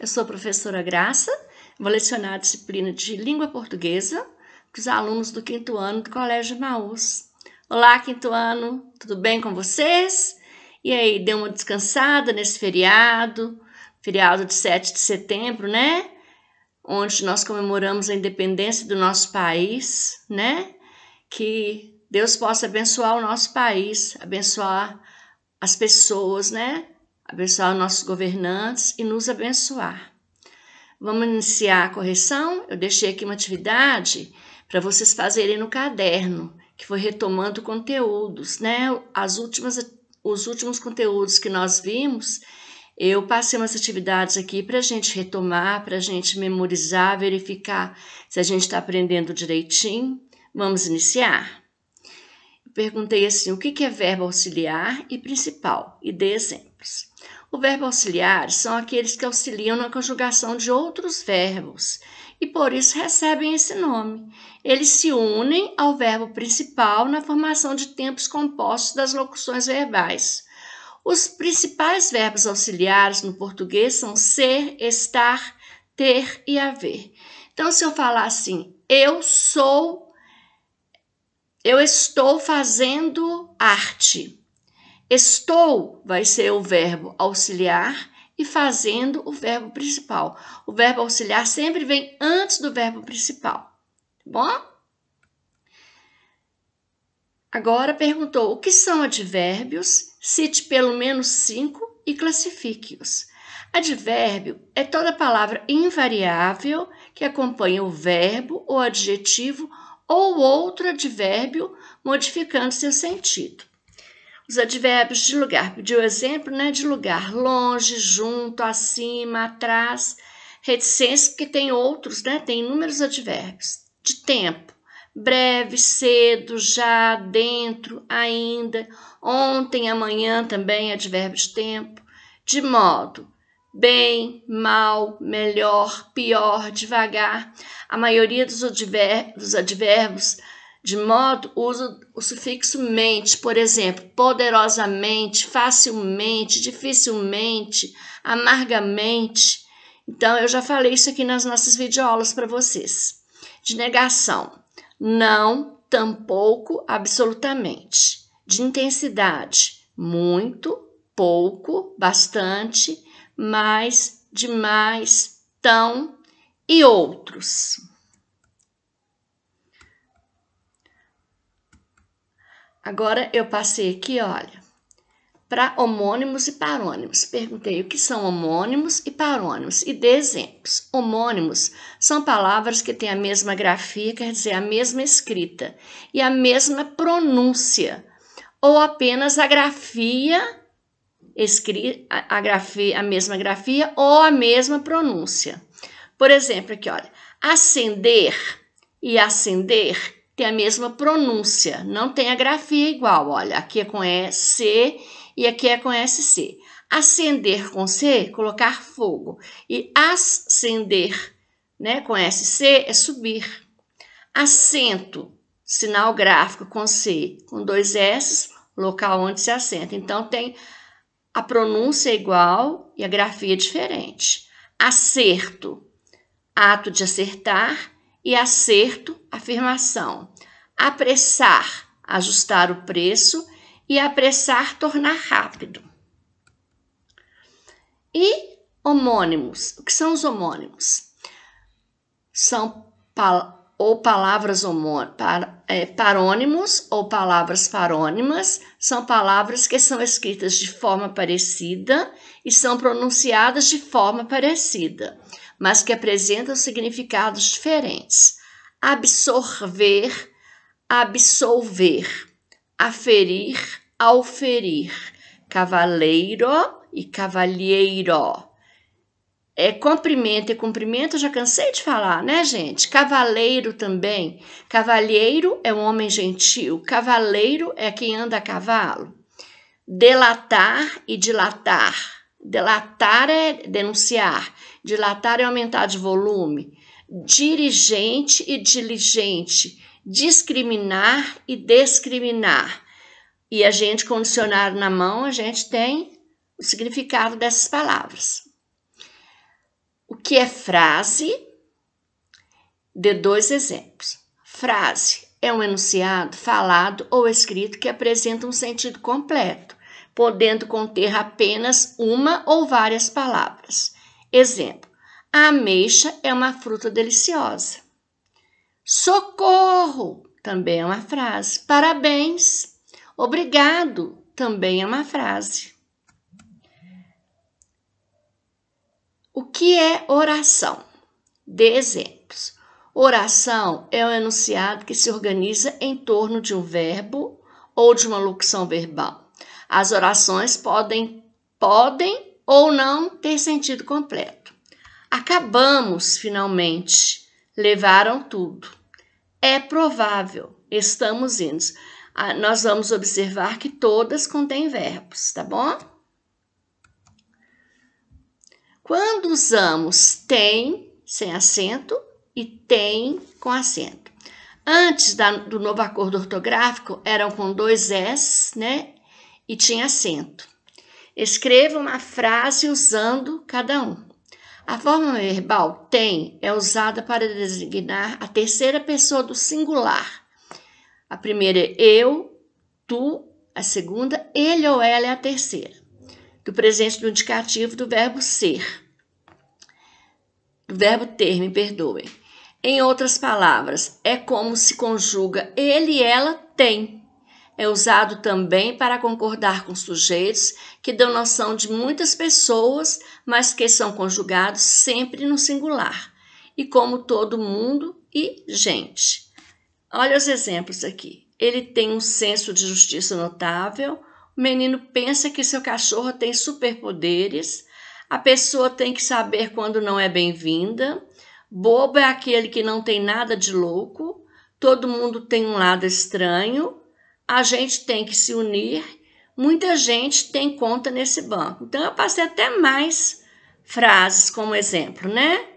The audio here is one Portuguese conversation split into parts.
eu sou a professora Graça, vou lecionar a disciplina de língua portuguesa para os alunos do 5º ano do Colégio Emaús. Olá, 5º ano, tudo bem com vocês? E aí, deu uma descansada nesse feriado de 7 de setembro, né? Onde nós comemoramos a independência do nosso país, né? Que Deus possa abençoar o nosso país, abençoar as pessoas, né? Abençoar nossos governantes e nos abençoar. Vamos iniciar a correção? Eu deixei aqui uma atividade para vocês fazerem no caderno, que foi retomando conteúdos, né? Os últimos conteúdos que nós vimos, eu passei umas atividades aqui para a gente retomar, para a gente memorizar, verificar se a gente está aprendendo direitinho. Vamos iniciar? Perguntei assim, o que é verbo auxiliar e principal? E dei exemplos. O verbo auxiliar são aqueles que auxiliam na conjugação de outros verbos e por isso recebem esse nome. Eles se unem ao verbo principal na formação de tempos compostos das locuções verbais. Os principais verbos auxiliares no português são ser, estar, ter e haver. Então, se eu falar assim, eu estou fazendo arte. Estou vai ser o verbo auxiliar e fazendo o verbo principal. O verbo auxiliar sempre vem antes do verbo principal, tá bom? Agora perguntou o que são advérbios, cite pelo menos 5 e classifique-os. Advérbio é toda palavra invariável que acompanha o verbo, o adjetivo ou outro advérbio, modificando seu sentido. Os advérbios de lugar, pediu exemplo, né, de lugar, longe, junto, acima, atrás, reticência, porque tem outros, né, tem inúmeros advérbios. De tempo, breve, cedo, já, dentro, ainda, ontem, amanhã também advérbio de tempo. De modo, bem, mal, melhor, pior, devagar. A maioria dos advérbios de modo usa o sufixo mente, por exemplo, poderosamente, facilmente, dificilmente, amargamente. Então, eu já falei isso aqui nas nossas videoaulas para vocês. De negação, não, tampouco, absolutamente. De intensidade, muito, pouco, bastante, mais, demais, tão e outros. Agora eu passei aqui, olha, para homônimos e parônimos. Perguntei o que são homônimos e parônimos e dei exemplos. Homônimos são palavras que têm a mesma grafia, quer dizer, a mesma escrita e a mesma pronúncia, ou apenas a grafia a mesma grafia ou a mesma pronúncia. Por exemplo, aqui, olha, acender e acender tem a mesma pronúncia, não tem a grafia igual, olha, aqui é com C e aqui é com SC. Acender com C, colocar fogo, e ascender, né, com SC é subir. Assento, sinal gráfico com C, com 2 S, local onde se assenta. Então, tem a pronúncia igual e a grafia diferente. Acerto, ato de acertar, e acerto, afirmação. Apressar, ajustar o preço, e apressar, tornar rápido. E homônimos, o que são os homônimos? São palavras parônimos ou palavras parônimas, são palavras que são escritas de forma parecida e são pronunciadas de forma parecida, mas que apresentam significados diferentes. Absorver, absolver, aferir, auferir, cavaleiro e cavalheiro. Comprimento e cumprimento, eu já cansei de falar, né, gente? Cavaleiro também. Cavalheiro é um homem gentil. Cavaleiro é quem anda a cavalo. Delatar e dilatar. Delatar é denunciar. Dilatar é aumentar de volume. Dirigente e diligente. Discriminar e discriminar. E a gente, com o dicionário na mão, a gente tem o significado dessas palavras. O que é frase? Dê 2 exemplos. Frase é um enunciado falado ou escrito que apresenta um sentido completo, podendo conter apenas uma ou várias palavras. Exemplo: a ameixa é uma fruta deliciosa. Socorro também é uma frase. Parabéns. Obrigado também é uma frase. O que é oração? Dê exemplos. Oração é um enunciado que se organiza em torno de um verbo ou de uma locução verbal. As orações podem ou não ter sentido completo. Acabamos, finalmente. Levaram tudo. É provável. Estamos indo. Nós vamos observar que todas contêm verbos, tá bom? Quando usamos tem sem acento e tem com acento. Antes do novo acordo ortográfico, eram com 2 S, né? E tinha acento. Escreva uma frase usando cada um. A forma verbal tem é usada para designar a terceira pessoa do singular. A primeira é eu, tu, a segunda, ele ou ela é a terceira. Do presente do indicativo do verbo ser. Do verbo ter, me perdoem. Em outras palavras, é como se conjuga ele e ela tem. É usado também para concordar com sujeitos que dão noção de muitas pessoas, mas que são conjugados sempre no singular. E como todo mundo e gente. Olha os exemplos aqui. Ele tem um senso de justiça notável. O menino pensa que seu cachorro tem superpoderes. A pessoa tem que saber quando não é bem-vinda. Bobo é aquele que não tem nada de louco. Todo mundo tem um lado estranho. A gente tem que se unir. Muita gente tem conta nesse banco. Então, eu passei até mais frases como exemplo, né?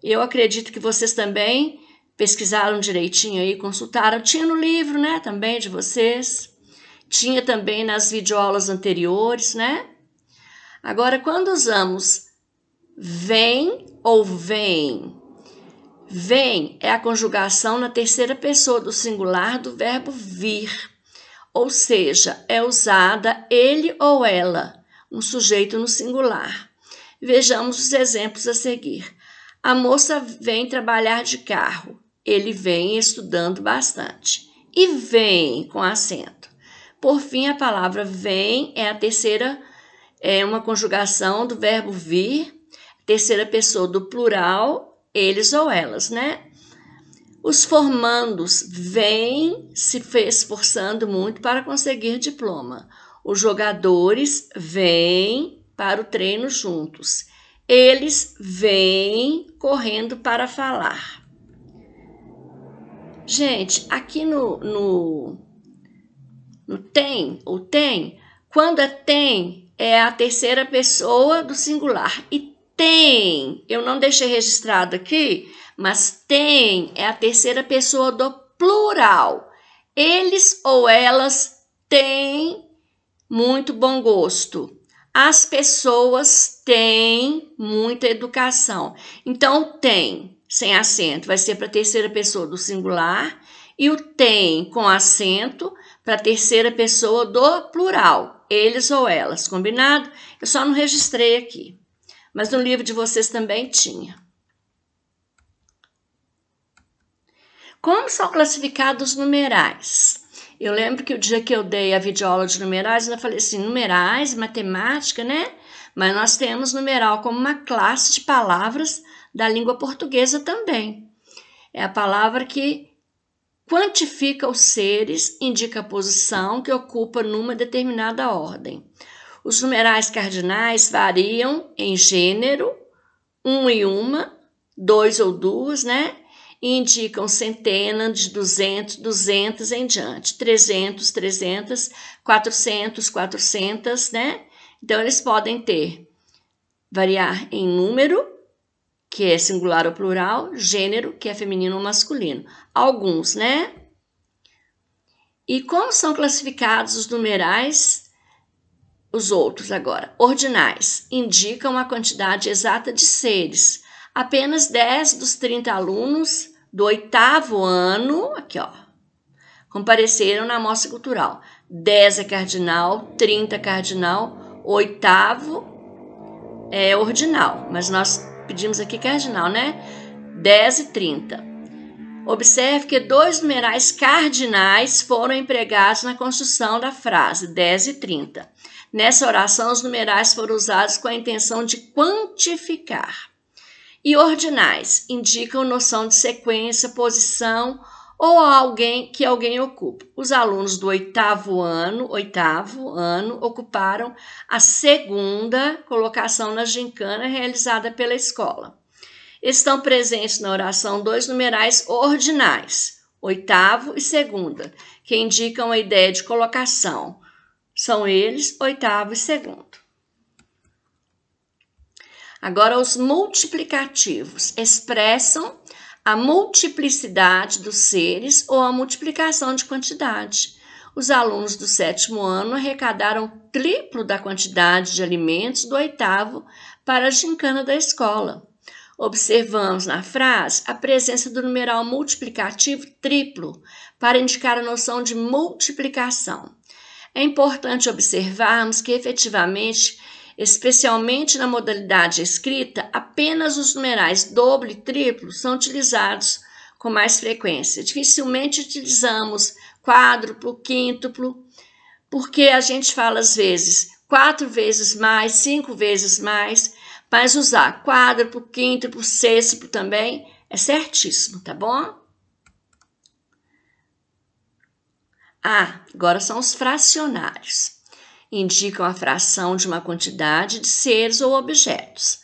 Eu acredito que vocês também pesquisaram direitinho aí, consultaram. Tinha no livro, né, também de vocês. Tinha também nas videoaulas anteriores, né? Agora, quando usamos vem ou vem, vem é a conjugação na terceira pessoa do singular do verbo vir. Ou seja, é usada ele ou ela, um sujeito no singular. Vejamos os exemplos a seguir. A moça vem trabalhar de carro. Ele vem estudando bastante. E vem com acento. Por fim, a palavra vem é a terceira, é uma conjugação do verbo vir, terceira pessoa do plural, eles ou elas, né? Os formandos vêm se esforçando muito para conseguir diploma. Os jogadores vêm para o treino juntos. Eles vêm correndo para falar. Gente, aqui no tem, o tem, quando é tem, é a terceira pessoa do singular. E tem, eu não deixei registrado aqui, mas tem é a terceira pessoa do plural. Eles ou elas têm muito bom gosto. As pessoas têm muita educação. Então, tem, sem acento, vai ser para a terceira pessoa do singular. E o tem, com acento, para a terceira pessoa do plural. Eles ou elas, combinado? Eu só não registrei aqui. Mas no livro de vocês também tinha. Como são classificados os numerais? Eu lembro que o dia que eu dei a videoaula de numerais, eu falei assim, numerais, matemática, né? Mas nós temos numeral como uma classe de palavras da língua portuguesa também. É a palavra que quantifica os seres, indica a posição que ocupa numa determinada ordem. Os numerais cardinais variam em gênero, um e uma, dois ou duas, né? E indicam centenas, de 200, 200 em diante, 300, 300, 400, 400, né? Então, eles podem variar em número, que é singular ou plural, gênero, que é feminino ou masculino. Alguns, né? E como são classificados os numerais? Os outros agora. Ordinais indicam a quantidade exata de seres. Apenas 10 dos 30 alunos do 8º ano, aqui ó, compareceram na amostra cultural. 10 é cardinal, 30 é cardinal, 8º é ordinal, mas nós pedimos aqui cardinal, né? 10 e 30. Observe que 2 numerais cardinais foram empregados na construção da frase 10 e 30. Nessa oração, os numerais foram usados com a intenção de quantificar. E ordinais indicam noção de sequência, posição ou alguém que alguém ocupa. Os alunos do 8º ano ocuparam a 2ª colocação na gincana realizada pela escola. Estão presentes na oração 2 numerais ordinais, 8º e 2º, que indicam a ideia de colocação. São eles 8º e 2º. Agora, os multiplicativos expressam a multiplicidade dos seres ou a multiplicação de quantidade. Os alunos do 7º ano arrecadaram triplo da quantidade de alimentos do 8º para a gincana da escola. Observamos na frase a presença do numeral multiplicativo triplo para indicar a noção de multiplicação. É importante observarmos que, efetivamente, especialmente na modalidade escrita, apenas os numerais dobro e triplo são utilizados com mais frequência. Dificilmente utilizamos quádruplo, quíntuplo, porque a gente fala às vezes 4 vezes mais, 5 vezes mais, mas usar quádruplo, quíntuplo, sextuplo também é certíssimo, tá bom? Agora são os fracionários. Indicam a fração de uma quantidade de seres ou objetos.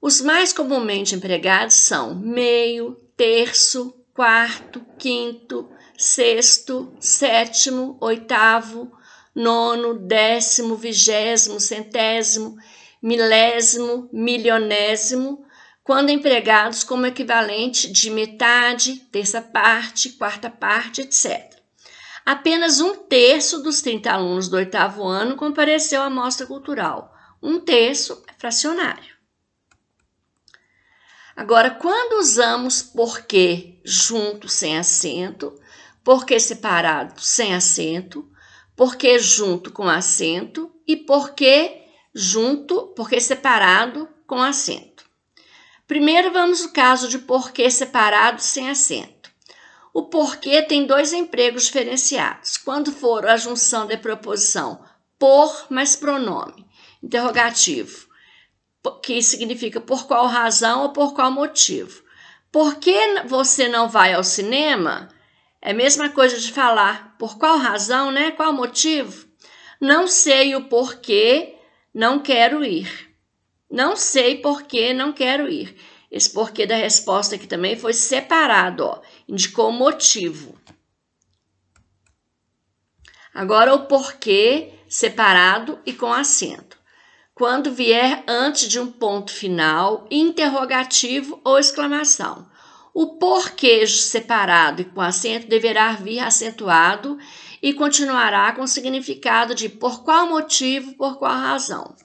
Os mais comumente empregados são meio, terço, quarto, quinto, sexto, sétimo, 8º, 9º, 10º, 20º, centésimo, milésimo, milionésimo, quando empregados como equivalente de metade, terça parte, quarta parte, etc. Apenas 1/3 dos 30 alunos do 8º ano compareceu à amostra cultural. 1/3 é fracionário. Agora, quando usamos porquê junto sem acento, porquê separado sem acento, porquê junto com acento e porquê junto, porquê separado com acento. Primeiro vamos no caso de porquê separado sem acento. O porquê tem 2 empregos diferenciados. Quando for a junção de preposição por mais pronome interrogativo, que significa por qual razão ou por qual motivo. Por que você não vai ao cinema? É a mesma coisa de falar por qual razão, né? Qual motivo? Não sei o porquê, não quero ir. Não sei porquê, não quero ir. Esse porquê da resposta aqui também foi separado, ó, indicou o motivo. Agora o porquê separado e com acento. Quando vier antes de um ponto final, interrogativo ou exclamação. O porquê separado e com acento deverá vir acentuado e continuará com o significado de por qual motivo, por qual razão.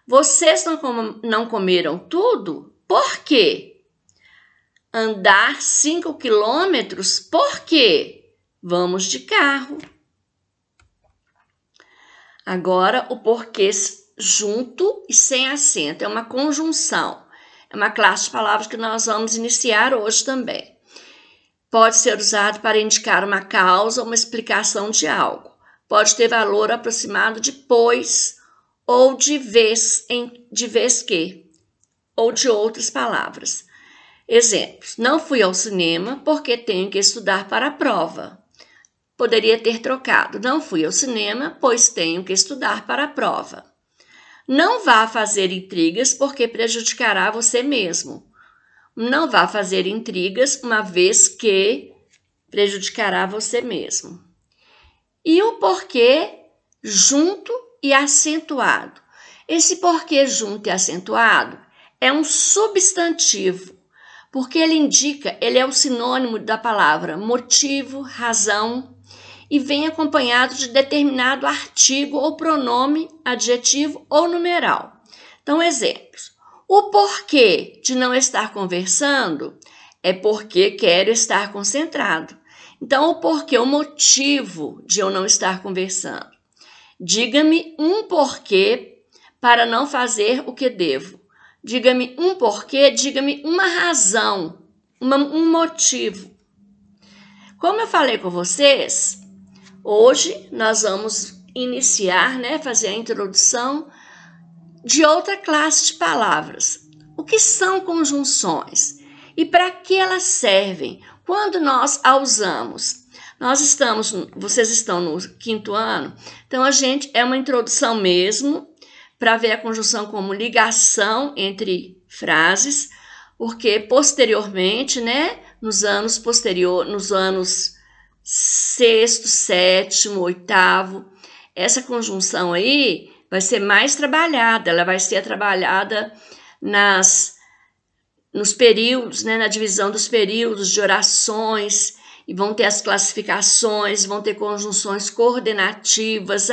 Vocês não comeram tudo? Por quê? Andar 5 quilômetros? Por quê? Vamos de carro. Agora, o porquê junto e sem acento. É uma conjunção. É uma classe de palavras que nós vamos iniciar hoje também. Pode ser usado para indicar uma causa ou uma explicação de algo. Pode ter valor aproximado de pois ou de vez que, ou de outras palavras. Exemplos. Não fui ao cinema porque tenho que estudar para a prova. Poderia ter trocado. Não fui ao cinema, pois tenho que estudar para a prova. Não vá fazer intrigas porque prejudicará você mesmo. Não vá fazer intrigas uma vez que prejudicará você mesmo. E o porquê junto e acentuado. Esse porquê junto e acentuado é um substantivo, porque ele é o sinônimo da palavra motivo, razão, e vem acompanhado de determinado artigo ou pronome, adjetivo ou numeral. Então, exemplos. O porquê de não estar conversando é porque quero estar concentrado. Então, o porquê, o motivo de eu não estar conversando. Diga-me um porquê para não fazer o que devo. Diga-me um porquê, diga-me uma razão, um motivo. Como eu falei com vocês, hoje nós vamos iniciar, fazer a introdução de outra classe de palavras. O que são conjunções e para que elas servem? Quando nós a usamos? Vocês estão no 5º ano, então é uma introdução mesmo para ver a conjunção como ligação entre frases, porque posteriormente, nos anos 6º, 7º, 8º, essa conjunção aí vai ser mais trabalhada, ela vai ser trabalhada nos períodos, na divisão dos períodos de orações, e vão ter as classificações, vão ter conjunções coordenativas,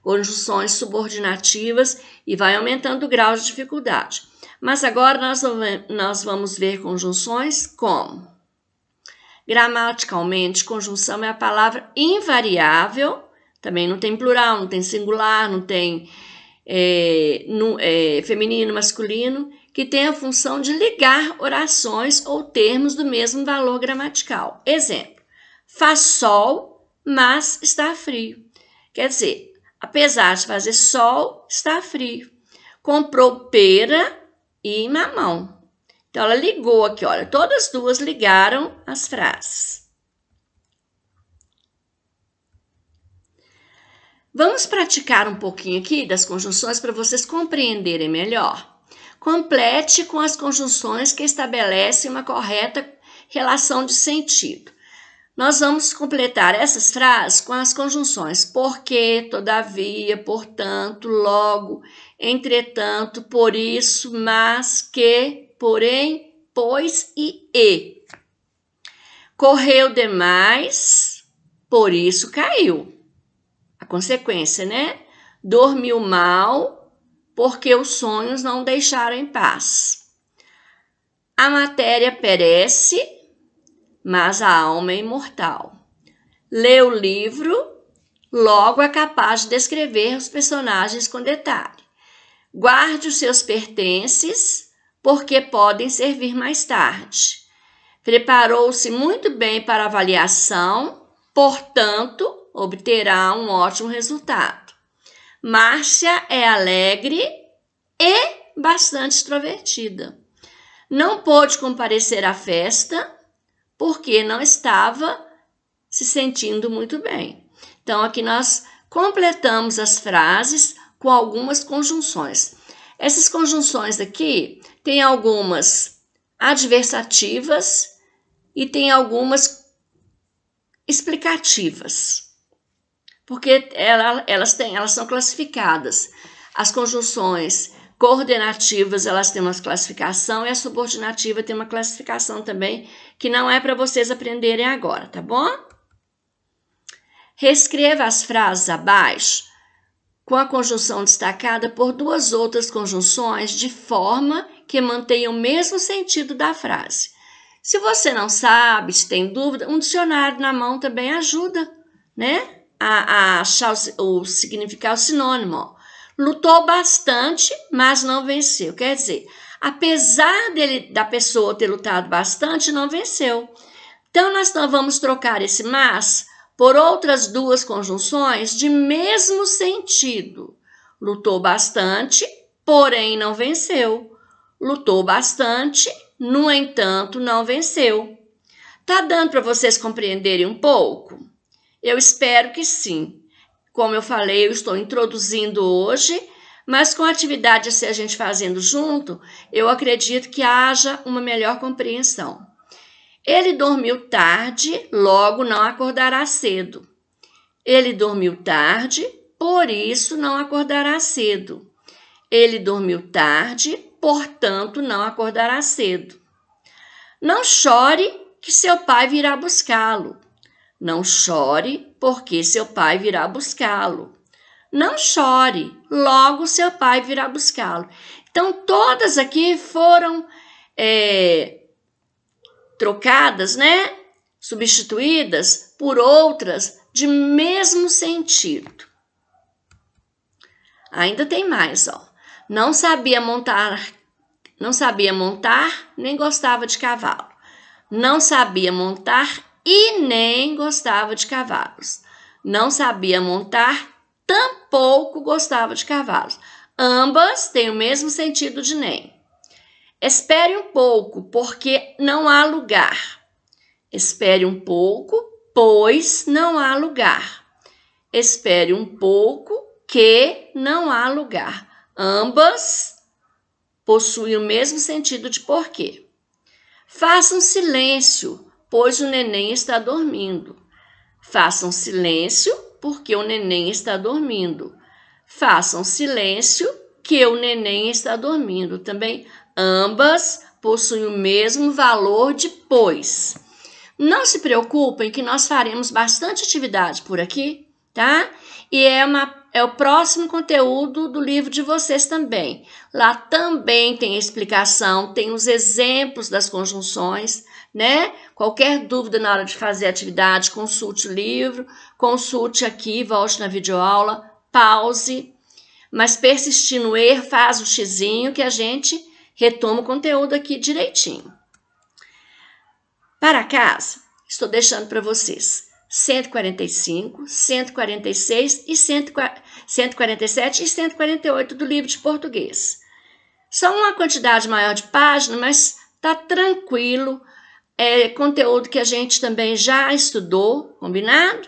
conjunções subordinativas, e vai aumentando o grau de dificuldade. Mas agora nós vamos ver conjunções como? Gramaticalmente, conjunção é a palavra invariável, também não tem plural, não tem singular, não tem feminino, masculino, que tem a função de ligar orações ou termos do mesmo valor gramatical. Exemplo, faz sol, mas está frio. Quer dizer, apesar de fazer sol, está frio. Comprou pera e mamão. Então, ela ligou aqui, olha, todas as duas ligaram as frases. Vamos praticar um pouquinho aqui das conjunções para vocês compreenderem melhor. Complete com as conjunções que estabelecem uma correta relação de sentido. Nós vamos completar essas frases com as conjunções porque, todavia, portanto, logo, entretanto, por isso, mas, que, porém, pois e. Correu demais, por isso caiu. A consequência, Dormiu mal, porque os sonhos não deixaram em paz. A matéria perece, mas a alma é imortal. Lê o livro, logo é capaz de descrever os personagens com detalhe. Guarde os seus pertences, porque podem servir mais tarde. Preparou-se muito bem para a avaliação, portanto, obterá um ótimo resultado. Márcia é alegre e bastante extrovertida. Não pôde comparecer à festa porque não estava se sentindo muito bem. Então, aqui nós completamos as frases com algumas conjunções. Essas conjunções aqui tem algumas adversativas e tem algumas explicativas. Porque elas são classificadas. As conjunções coordenativas, elas têm uma classificação e a subordinativa tem uma classificação também, que não é para vocês aprenderem agora, tá bom? Reescreva as frases abaixo com a conjunção destacada por duas outras conjunções de forma que mantenham o mesmo sentido da frase. Se você não sabe, se tem dúvida, um dicionário na mão também ajuda, a achar o significado, o sinônimo. Ó. Lutou bastante, mas não venceu. Quer dizer, apesar da pessoa ter lutado bastante, não venceu. Então, nós vamos trocar esse mas por outras duas conjunções de mesmo sentido. Lutou bastante, porém não venceu. Lutou bastante, no entanto, não venceu. Tá dando para vocês compreenderem um pouco? Eu espero que sim. Como eu falei, eu estou introduzindo hoje, mas com a atividade a gente fazendo junto, eu acredito que haja uma melhor compreensão. Ele dormiu tarde, logo não acordará cedo. Ele dormiu tarde, por isso não acordará cedo. Ele dormiu tarde, portanto não acordará cedo. Não chore, que seu pai virá buscá-lo. Não chore, porque seu pai virá buscá-lo. Não chore, logo seu pai virá buscá-lo. Então, todas aqui foram trocadas, né? Substituídas por outras de mesmo sentido. Ainda tem mais, ó. Não sabia montar, nem gostava de cavalo. Não sabia montar e nem gostava de cavalos. Não sabia montar, tampouco gostava de cavalos. Ambas têm o mesmo sentido de nem. Espere um pouco, porque não há lugar. Espere um pouco, pois não há lugar. Espere um pouco, que não há lugar. Ambas possuem o mesmo sentido de porquê. Façam silêncio, pois o neném está dormindo. Façam silêncio, porque o neném está dormindo. Façam silêncio, que o neném está dormindo. Também, ambas possuem o mesmo valor de pois. Não se preocupem que nós faremos bastante atividade por aqui, tá? E é o próximo conteúdo do livro de vocês também. Lá também tem a explicação, tem os exemplos das conjunções, né? Qualquer dúvida na hora de fazer a atividade, consulte o livro, consulte aqui, volte na videoaula, pause, mas persistir no erro, faz o xizinho que a gente retoma o conteúdo aqui direitinho. Para casa, estou deixando para vocês 145, 146 e 147 e 148 do livro de português. São uma quantidade maior de páginas, mas tá tranquilo. É conteúdo que a gente também já estudou, combinado?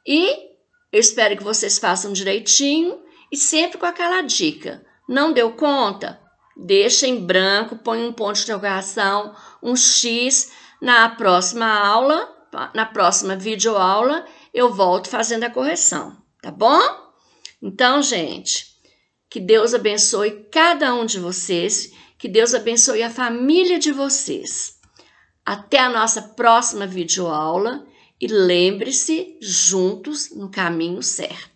E eu espero que vocês façam direitinho e sempre com aquela dica. Não deu conta? Deixa em branco, põe um ponto de interrogação, um X. Na próxima aula, na próxima videoaula, eu volto fazendo a correção, tá bom? Então, gente, que Deus abençoe cada um de vocês, que Deus abençoe a família de vocês. Até a nossa próxima videoaula e lembre-se, juntos no caminho certo.